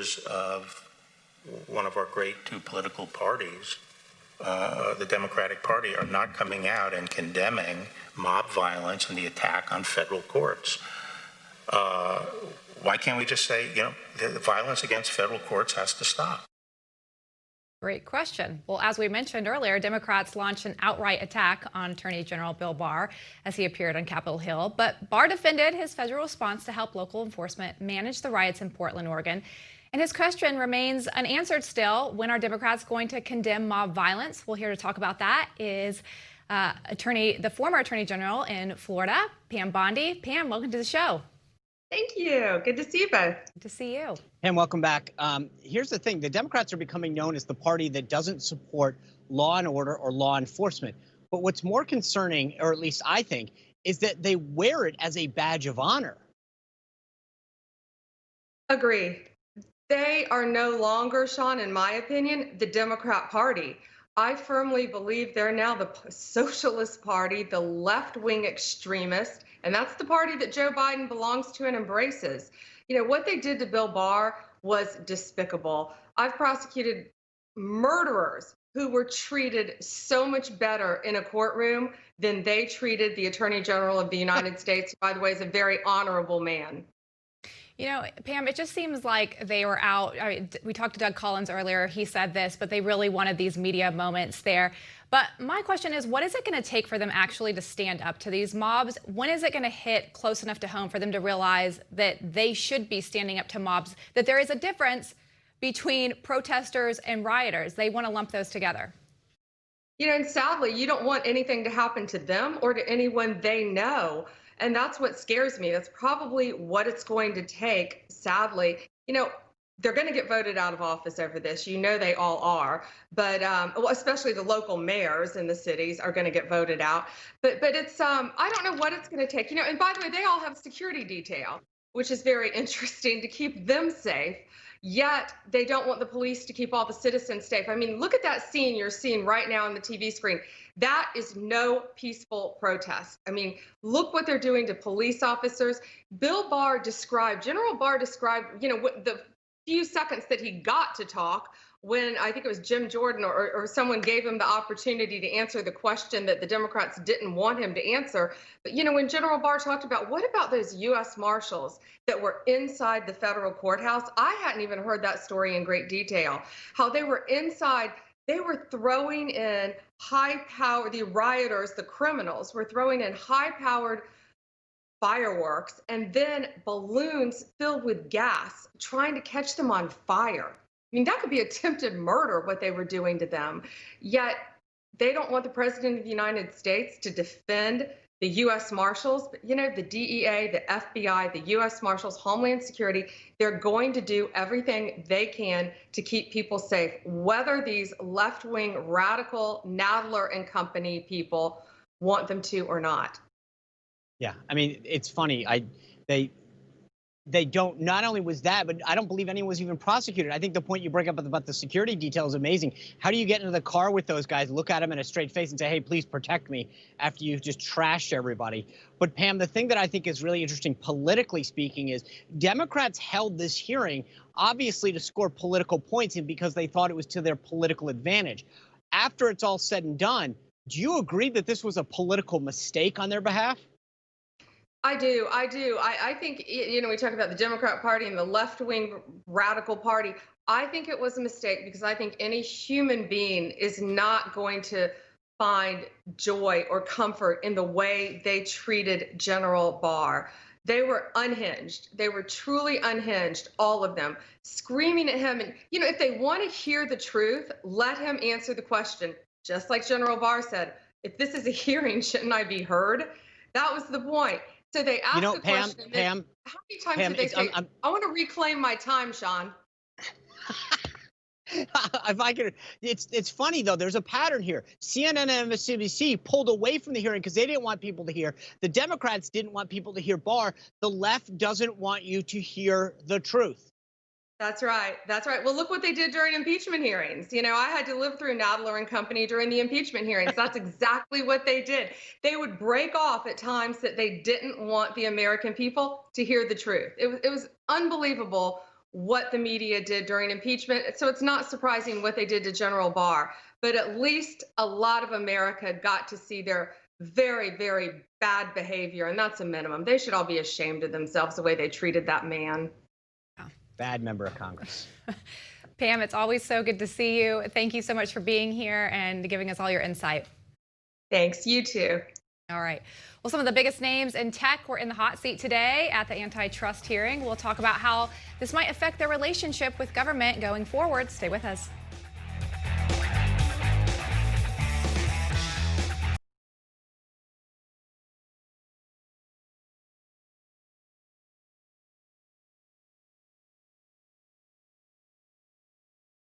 members of one of our great two political parties, the Democratic Party, are not coming out and condemning mob violence and the attack on federal courts. Why can't we just say, the violence against federal courts has to stop? Great question. Well, as we mentioned earlier, Democrats launched an outright attack on Attorney General Bill Barr as he appeared on Capitol Hill. But Barr defended his federal response to help local enforcement manage the riots in Portland, Oregon. And his question remains unanswered still. When are Democrats going to condemn mob violence? Well, here to talk about that is the former Attorney General in Florida, Pam Bondi. Pam, welcome to the show. Thank you. Good to see you both. Good to see you. And welcome back. Here's the thing. The Democrats are becoming known as the party that doesn't support law and order or law enforcement. But what's more concerning, or at least I think, is that they wear it as a badge of honor. Agree. They are no longer, Sean, in my opinion, the Democrat Party. I firmly believe they're now the Socialist Party, the left-wing extremist, and that's the party that Joe Biden belongs to and embraces. What they did to Bill Barr was despicable. I've prosecuted murderers who were treated so much better in a courtroom than they treated the Attorney General of the United States, who, by the way, is a very honorable man. Pam, it just seems like they were out. We talked to Doug Collins earlier. He said this, but they really wanted these media moments there. But my question is, what is it going to take for them actually to stand up to these mobs? When is it going to hit close enough to home for them to realize that they should be standing up to mobs, that there is a difference between protesters and rioters? They want to lump those together. And sadly, you don't want anything to happen to them or to anyone they know. And that's what scares me. That's probably what it's going to take, sadly. They're going to get voted out of office over this. They all are. But especially the local mayors in the cities are going to get voted out. But it's I don't know what it's going to take. And by the way, they all have security detail, which is very interesting to keep them safe. Yet they don't want the police to keep all the citizens safe. I mean, look at that scene you're seeing right now on the TV screen. That is no peaceful protest. I mean, look what they're doing to police officers. General Barr described, the few seconds that he got to talk when I think it was Jim Jordan or someone gave him the opportunity to answer the question that the Democrats didn't want him to answer. But, when General Barr talked about what about those U.S. Marshals that were inside the federal courthouse? I hadn't even heard that story in great detail, how they were inside. They were throwing in the rioters, the criminals were throwing in high-powered fireworks and then balloons filled with gas, trying to catch them on fire. I mean, that could be attempted murder, what they were doing to them. Yet they don't want the president of the United States to defend the U.S. Marshals. But, the DEA, the FBI, the U.S. Marshals, Homeland Security, they're going to do everything they can to keep people safe, whether these left-wing radical Nadler and company people want them to or not. Yeah, I mean, it's funny. They don't, not only was that, but I don't believe anyone was even prosecuted. I think the point you bring up about the security detail is amazing. How do you get into the car with those guys, look at them in a straight face and say, hey, please protect me, after you've just trashed everybody? But Pam, the thing that I think is really interesting, politically speaking, is Democrats held this hearing, obviously to score political points and because they thought it was to their political advantage. After it's all said and done, do you agree that this was a political mistake on their behalf? I do. I think, we talk about the Democrat Party and the left-wing radical party. I think it was a mistake because I think any human being is not going to find joy or comfort in the way they treated General Barr. They were unhinged. They were truly unhinged, all of them, screaming at him. And, if they want to hear the truth, let him answer the question. Just like General Barr said, if this is a hearing, shouldn't I be heard? That was the point. So they asked the question. Pam, how many times did they say, I want to reclaim my time, Sean? If I could, it's funny though. There's a pattern here. CNN and MSNBC pulled away from the hearing because they didn't want people to hear. The Democrats didn't want people to hear Barr. The left doesn't want you to hear the truth. That's right. Well, look what they did during impeachment hearings. I had to live through Nadler and company during the impeachment hearings. That's exactly what they did. They would break off at times that they didn't want the American people to hear the truth. It was unbelievable what the media did during impeachment. So it's not surprising what they did to General Barr, but at least a lot of America got to see their very, very bad behavior. And that's a minimum. They should all be ashamed of themselves the way they treated that man. Bad member of Congress. Pam, it's always so good to see you. Thank you so much for being here and giving us all your insight. Thanks. You too. All right. Well, some of the biggest names in tech were in the hot seat today at the antitrust hearing. We'll talk about how this might affect their relationship with government going forward. Stay with us.